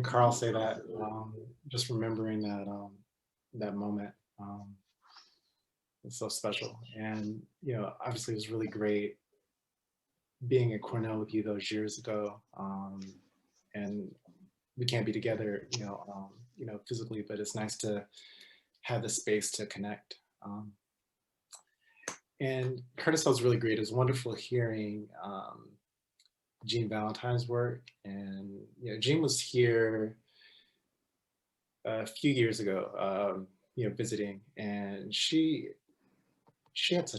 Carl say that, just remembering that that moment is so special. And obviously, it was really great being at Cornell with you those years ago. And we can't be together, physically, but it's nice to have the space to connect. And Curtis was really great. It was wonderful hearing Jean Valentine's work. And Jean was here a few years ago, visiting, and she had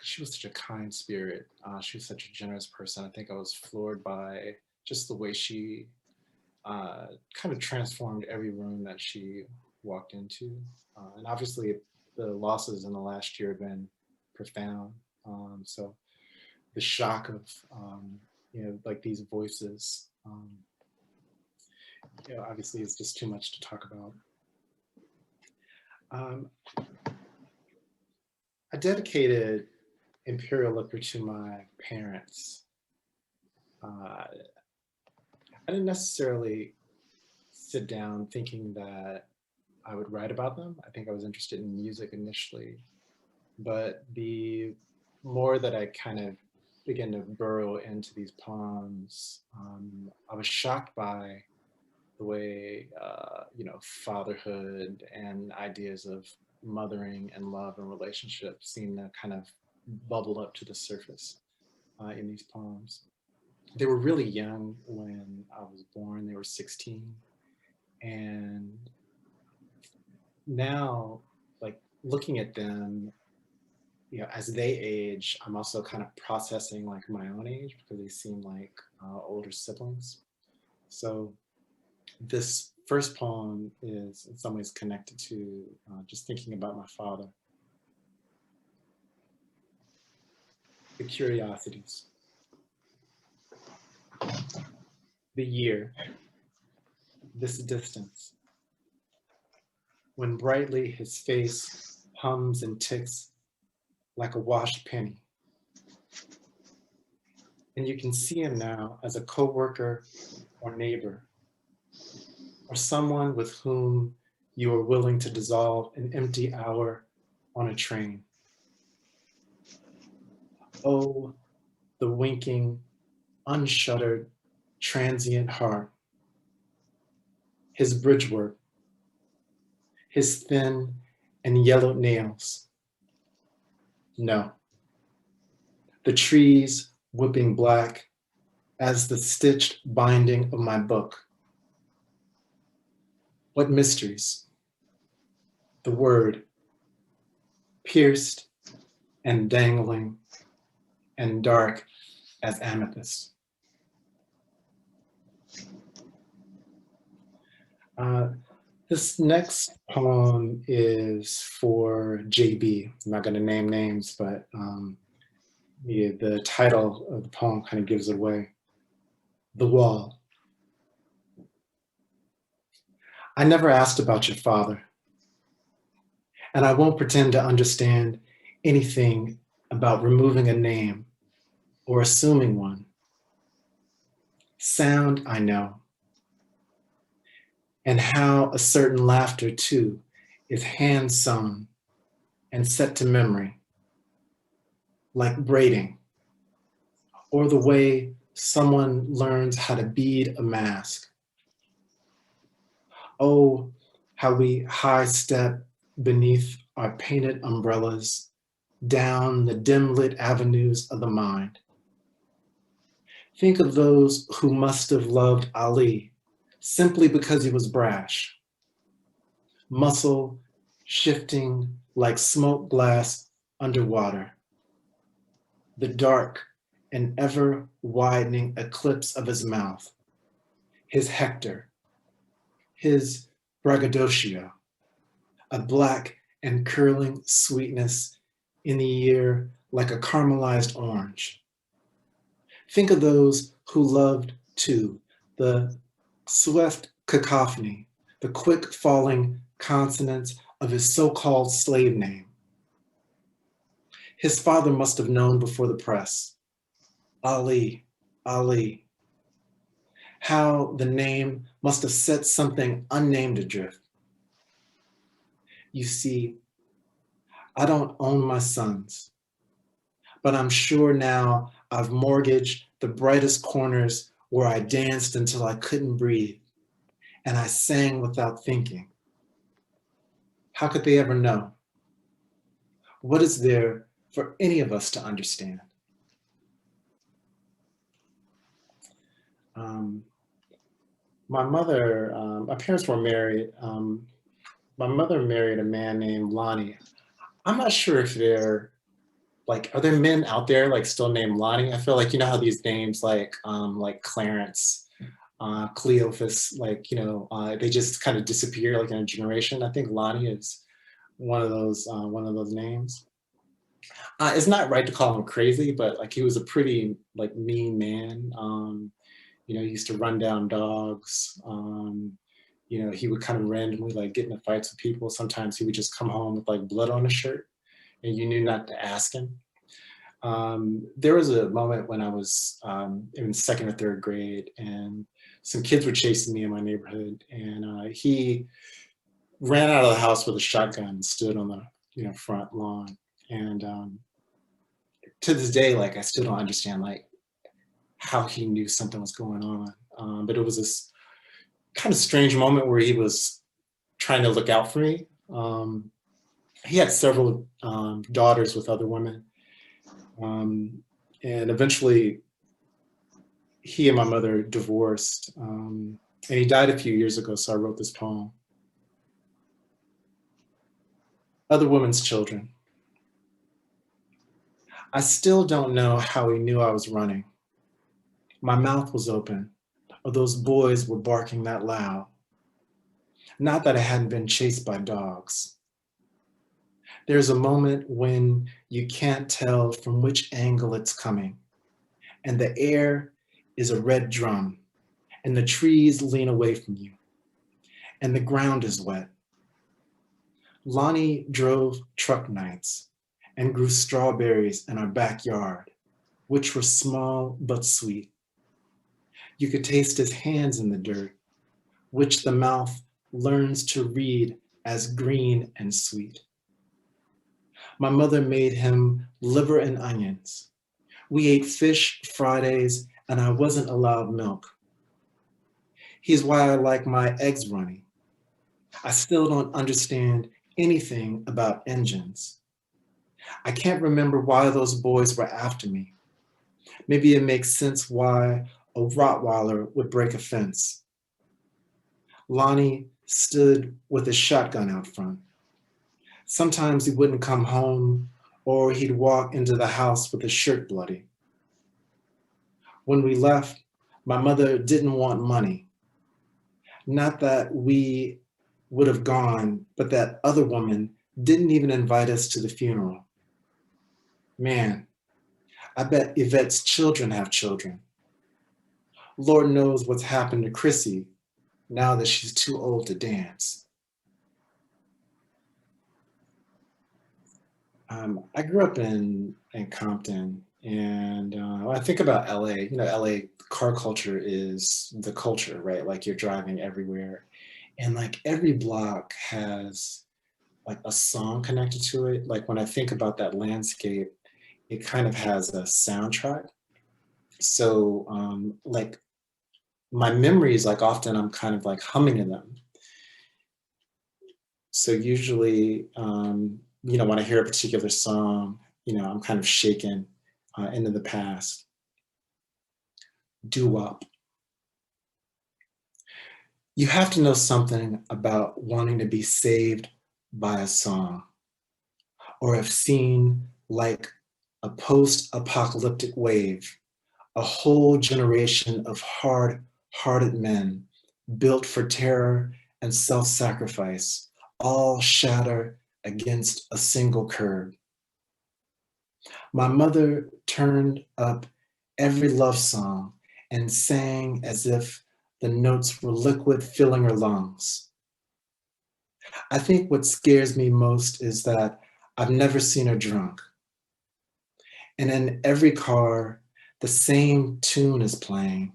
she was such a kind spirit. She was such a generous person. I think I was floored by just the way she kind of transformed every room that she walked into. And obviously, the losses in the last year have been profound. So the shock of like these voices, obviously, is just too much to talk about. I dedicated Imperial Liquor to my parents. I didn't necessarily sit down thinking that I would write about them. I think I was interested in music initially, but the more that I kind of began to burrow into these poems, I was shocked by the way, fatherhood and ideas of mothering and love and relationships seem to kind of bubble up to the surface in these poems. They were really young when I was born. They were 16. And now, like looking at them, as they age, I'm also kind of processing like my own age because they seem like older siblings. So this first poem is in some ways connected to just thinking about my father. The Curiosities. The year, this distance, when brightly his face hums and ticks like a washed penny. And you can see him now as a coworker or neighbor, or someone with whom you are willing to dissolve an empty hour on a train. Oh, the winking, unshuttered, transient heart. His bridge work, his thin and yellowed nails. No, the trees whipping black as the stitched binding of my book. What mysteries? The word, pierced and dangling and dark as amethyst. This next poem is for JB. I'm not going to name names, but the title of the poem kind of gives it away. The Wall. I never asked about your father, and I won't pretend to understand anything about removing a name or assuming one. Sound, I know, and how a certain laughter, too, is hand-sewn and set to memory, like braiding, or the way someone learns how to bead a mask. Oh, how we high-step beneath our painted umbrellas down the dim-lit avenues of the mind. Think of those who must have loved Ali simply because he was brash. Muscle shifting like smoke glass underwater. The dark and ever widening eclipse of his mouth. His Hector. His braggadocio. A black and curling sweetness in the ear like a caramelized orange. Think of those who loved too, the swift cacophony, the quick falling consonants of his so-called slave name. His father must have known before the press. Ali, Ali. how the name must have set something unnamed adrift. You see, I don't own my sons, but I'm sure now I've mortgaged the brightest corners where I danced until I couldn't breathe, and I sang without thinking. How could they ever know? What is there for any of us to understand? My parents were married. My mother married a man named Lonnie. I'm not sure if are there men out there like still named Lonnie? I feel like, you know how these names like Clarence, Cleophas, they just kind of disappear like in a generation. I think Lonnie is one of those names. It's not right to call him crazy, but like he was a pretty like mean man. He used to run down dogs. He would kind of randomly like get into fights with people. Sometimes he would just come home with like blood on his shirt, and you knew not to ask him. There was a moment when I was in second or third grade, and some kids were chasing me in my neighborhood, and he ran out of the house with a shotgun and stood on the front lawn. And to this day, like I still don't understand like how he knew something was going on. But it was this kind of strange moment where he was trying to look out for me. He had several daughters with other women. And eventually he and my mother divorced. And he died a few years ago, so I wrote this poem. Other women's children. I still don't know how he knew I was running. My mouth was open, or those boys were barking that loud. Not that I hadn't been chased by dogs. There's a moment when you can't tell from which angle it's coming, and the air is a red drum, and the trees lean away from you, and the ground is wet. Lonnie drove truck nights and grew strawberries in our backyard, which were small but sweet. You could taste his hands in the dirt, which the mouth learns to read as green and sweet. My mother made him liver and onions. We ate fish Fridays, and I wasn't allowed milk. He's why I like my eggs runny. I still don't understand anything about engines. I can't remember why those boys were after me. Maybe it makes sense why a Rottweiler would break a fence. Lonnie stood with his shotgun out front. Sometimes he wouldn't come home, or he'd walk into the house with his shirt bloody. When we left, my mother didn't want money. Not that we would have gone, but that other woman didn't even invite us to the funeral. Man, I bet Yvette's children have children. Lord knows what's happened to Chrissy now that she's too old to dance. I grew up in Compton, and when I think about LA, LA car culture is the culture, right? Like you're driving everywhere, and like every block has like a song connected to it. Like when I think about that landscape, it kind of has a soundtrack. So like my memories, like often I'm kind of like humming in them. So usually, when I hear a particular song, I'm kind of shaken into the past. Doo-wop. You have to know something about wanting to be saved by a song, or have seen like a post-apocalyptic wave, a whole generation of hard-hearted men built for terror and self-sacrifice, all shatter against a single curb. My mother turned up every love song and sang as if the notes were liquid filling her lungs. I think what scares me most is that I've never seen her drunk. And in every car, the same tune is playing,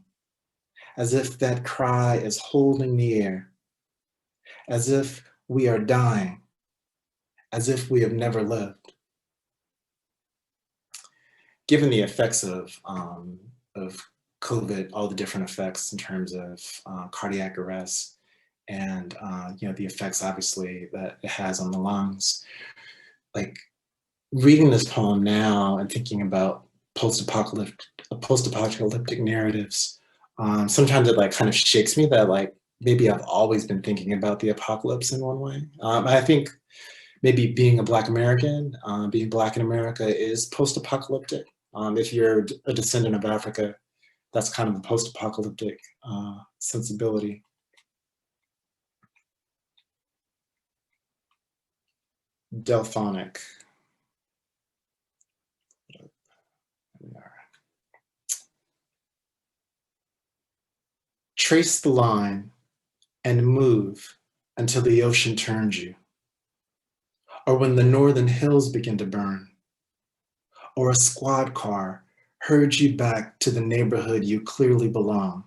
as if that cry is holding the air, as if we are dying, as if we have never lived. Given the effects of COVID, all the different effects in terms of cardiac arrest and the effects obviously that it has on the lungs, like reading this poem now and thinking about post-apocalyptic narratives, sometimes it like kind of shakes me that like maybe I've always been thinking about the apocalypse in one way. I think maybe being a Black American, being Black in America is post-apocalyptic. If you're a descendant of Africa, that's kind of a post-apocalyptic sensibility. Delphonic. Trace the line and move until the ocean turns you, or when the northern hills begin to burn, or a squad car herds you back to the neighborhood you clearly belong.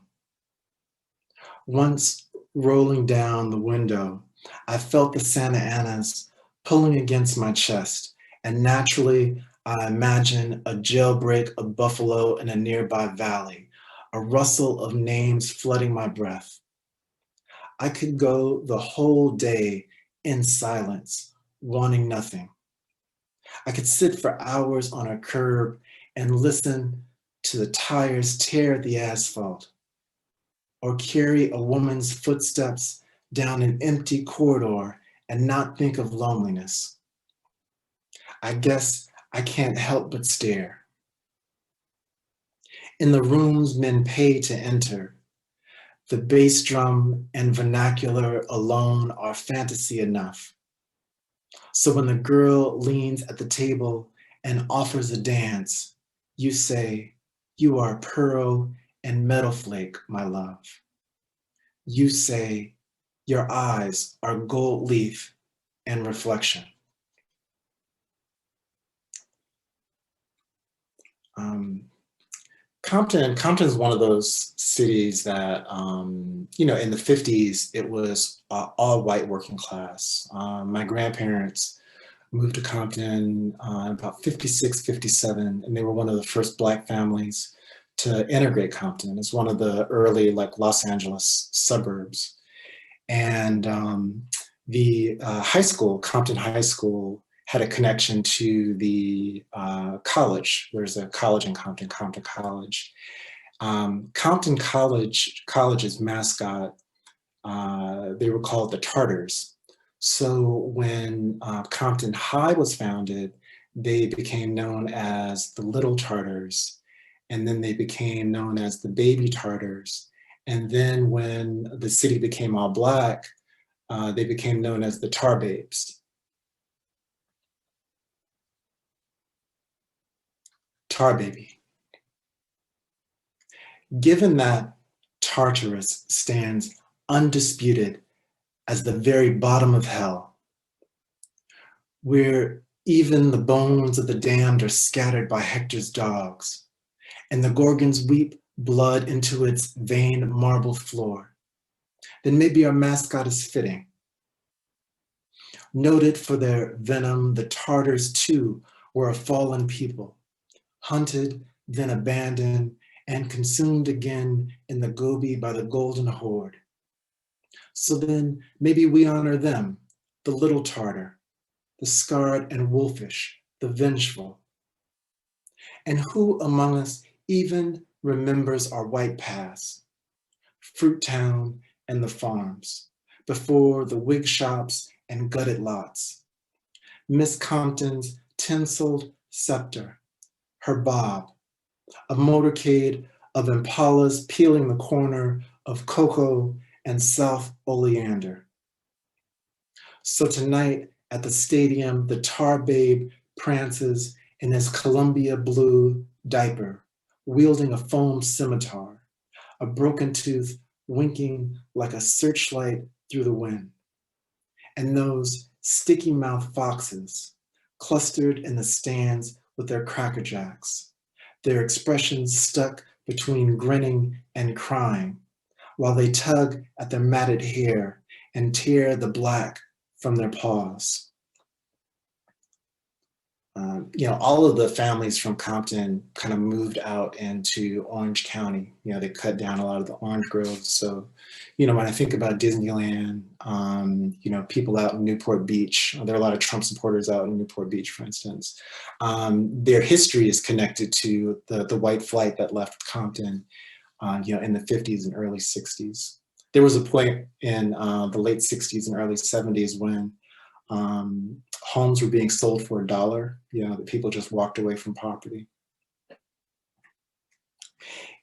Once rolling down the window, I felt the Santa Anas pulling against my chest, and naturally I imagine a jailbreak of buffalo in a nearby valley, a rustle of names flooding my breath. I could go the whole day in silence, wanting nothing. I could sit for hours on a curb and listen to the tires tear at the asphalt, or carry a woman's footsteps down an empty corridor and not think of loneliness. I guess I can't help but stare. In the rooms men pay to enter, the bass drum and vernacular alone are fantasy enough. So when the girl leans at the table and offers a dance, you say, "You are pearl and metal flake, my love." You say, "Your eyes are gold leaf and reflection." Compton is one of those cities that, in the 50s, it was all white working class. My grandparents moved to Compton about 56, 57, and they were one of the first Black families to integrate Compton. It's one of the early like Los Angeles suburbs. And the high school, Compton High School, had a connection to the college. There's a college in Compton, Compton College. Compton College's mascot, they were called the Tartars. So when Compton High was founded, they became known as the Little Tartars, and then they became known as the Baby Tartars. And then when the city became all Black, they became known as the Tar Babes. Tar Baby. Given that Tartarus stands undisputed as the very bottom of hell, where even the bones of the damned are scattered by Hector's dogs, and the Gorgons weep blood into its veined marble floor, then maybe our mascot is fitting. Noted for their venom, the Tartars too were a fallen people, hunted, then abandoned, and consumed again in the Gobi by the Golden Horde. So then maybe we honor them, the little Tartar, the scarred and wolfish, the vengeful. And who among us even remembers our white past, Fruit Town and the farms, before the wig shops and gutted lots, Miss Compton's tinseled scepter, her bob, a motorcade of impalas peeling the corner of Cocoa and South Oleander. So tonight at the stadium, the Tar Babe prances in his Columbia blue diaper, wielding a foam scimitar, a broken tooth winking like a searchlight through the wind. And those sticky mouthed foxes clustered in the stands with their Cracker Jacks, their expressions stuck between grinning and crying, while they tug at their matted hair and tear the black from their paws. All of the families from Compton kind of moved out into Orange County. They cut down a lot of the orange groves. So, when I think about Disneyland, people out in Newport Beach, there are a lot of Trump supporters out in Newport Beach, for instance. Their history is connected to the white flight that left Compton, in the 50s and early 60s. There was a point in the late 60s and early 70s when homes were being sold for $1, that people just walked away from property.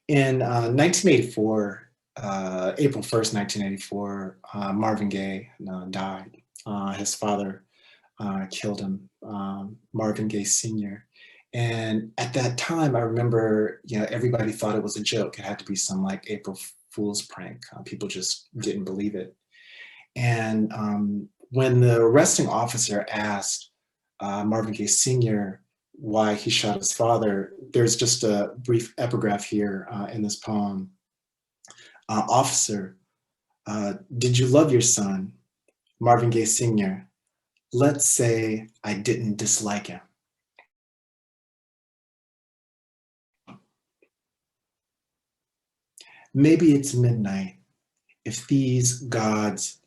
In 1984, April 1st, 1984, Marvin Gaye died. His father killed him, Marvin Gaye Sr. And at that time, I remember, everybody thought it was a joke. It had to be some like April Fool's prank. People just didn't believe it. And when the arresting officer asked Marvin Gaye Sr. why he shot his father, there's just a brief epigraph here in this poem. Officer, did you love your son? Marvin Gaye Sr. Let's say I didn't dislike him. Maybe it's midnight if these gods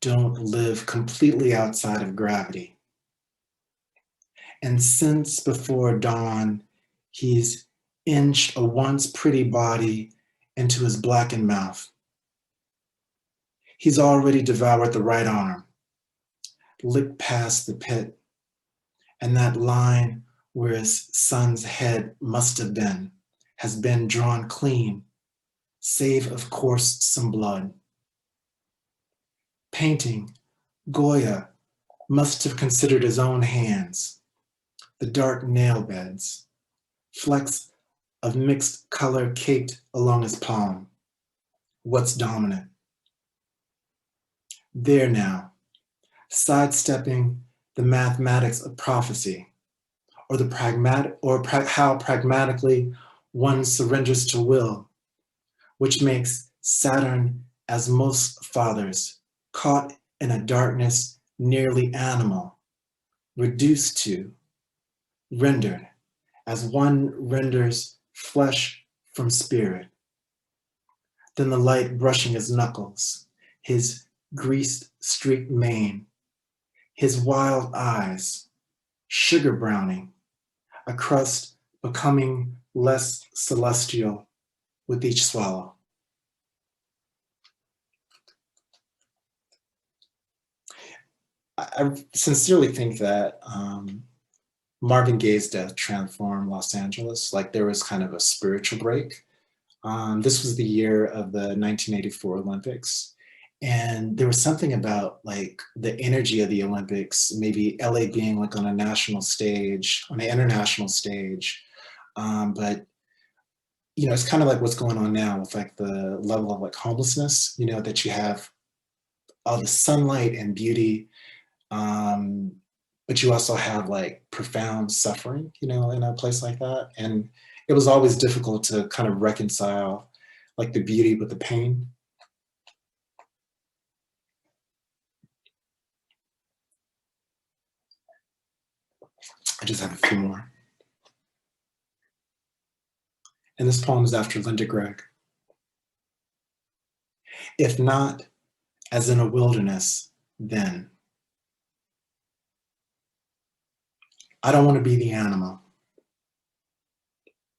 don't live completely outside of gravity. And since before dawn, he's inched a once pretty body into his blackened mouth. He's already devoured the right arm, licked past the pit, and that line where his son's head must have been has been drawn clean, save of course some blood. Painting, Goya must have considered his own hands, the dark nail beds, flecks of mixed color caked along his palm. What's dominant? There now, sidestepping the mathematics of prophecy, or how pragmatically one surrenders to will, which makes Saturn, as most fathers, caught in a darkness nearly animal, reduced to, rendered, as one renders flesh from spirit. Then the light brushing his knuckles, his greased streaked mane, his wild eyes, sugar browning, a crust becoming less celestial with each swallow. I sincerely think that Marvin Gaye's death transformed Los Angeles. Like there was kind of a spiritual break. This was the year of the 1984 Olympics. And there was something about like the energy of the Olympics, maybe LA being like on a national stage, on an international stage. But it's kind of like what's going on now with like the level of like homelessness, that you have all the sunlight and beauty, but you also have like profound suffering, in a place like that. And it was always difficult to kind of reconcile like the beauty with the pain. I just have a few more. And this poem is after Linda Gregg. If not, as in a wilderness, then. I don't want to be the animal.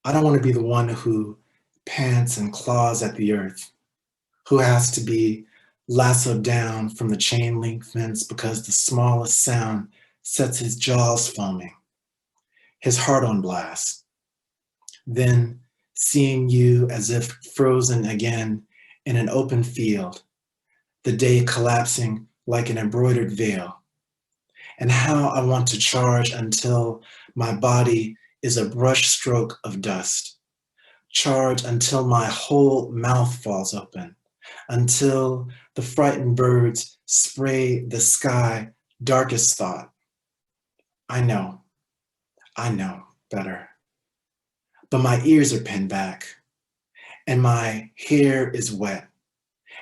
I don't want to be the one who pants and claws at the earth, who has to be lassoed down from the chain link fence because the smallest sound sets his jaws foaming, his heart on blast. Then seeing you as if frozen again in an open field, the day collapsing like an embroidered veil. And how I want to charge until my body is a brush stroke of dust. Charge until my whole mouth falls open, until the frightened birds spray the sky darkest thought. I know better. But my ears are pinned back, and my hair is wet,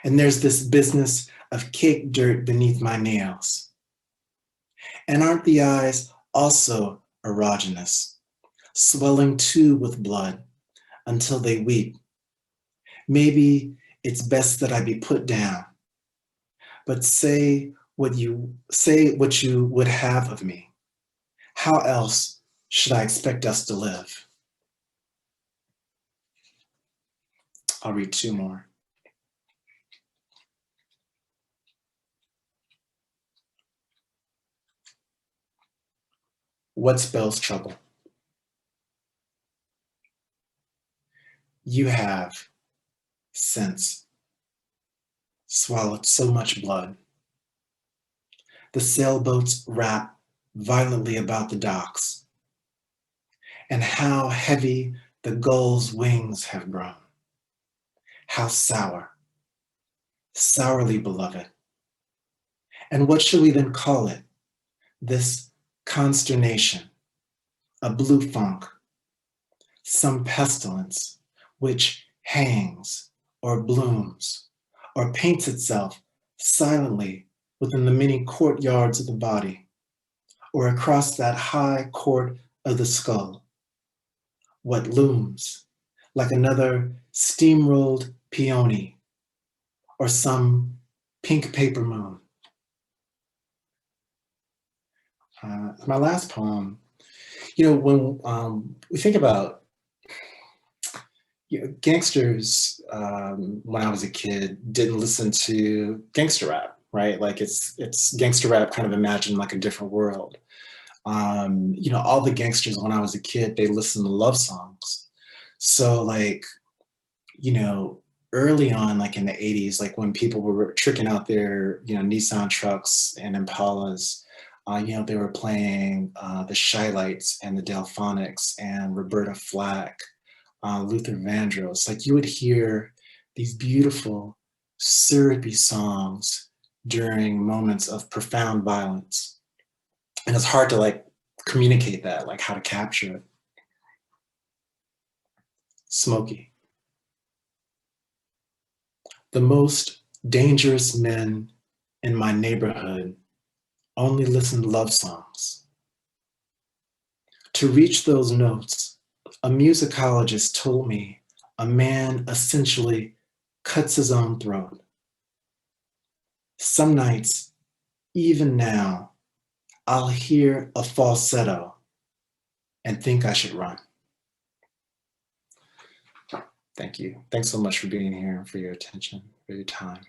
And there's this business of cake dirt beneath my nails. And aren't the eyes also erogenous, swelling too with blood until they weep? Maybe it's best that I be put down, but say what you would have of me. How else should I expect us to live? I'll read two more. What spells trouble? You have, since, swallowed so much blood. The sailboats rap violently about the docks, and how heavy the gull's wings have grown. How sour, sourly beloved. And what shall we then call it? This consternation, a blue funk, some pestilence which hangs or blooms or paints itself silently within the many courtyards of the body or across that high court of the skull. What looms like another steamrolled peony or some pink paper moon. My last poem, when we think about gangsters, when I was a kid, didn't listen to gangster rap, right? Like it's gangster rap kind of imagined like a different world. All the gangsters when I was a kid, they listened to love songs. So like, early on, like in the 80s, like when people were tricking out their, Nissan trucks and Impalas, they were playing the Shylights and the Delphonics and Roberta Flack, Luther Vandross. Like you would hear these beautiful, syrupy songs during moments of profound violence. And it's hard to like communicate that, like how to capture it. Smokey. The most dangerous men in my neighborhood only listened to love songs. To reach those notes, a musicologist told me a man essentially cuts his own throat. Some nights, even now, I'll hear a falsetto and think I should run. Thank you. Thanks so much for being here, for your attention, for your time.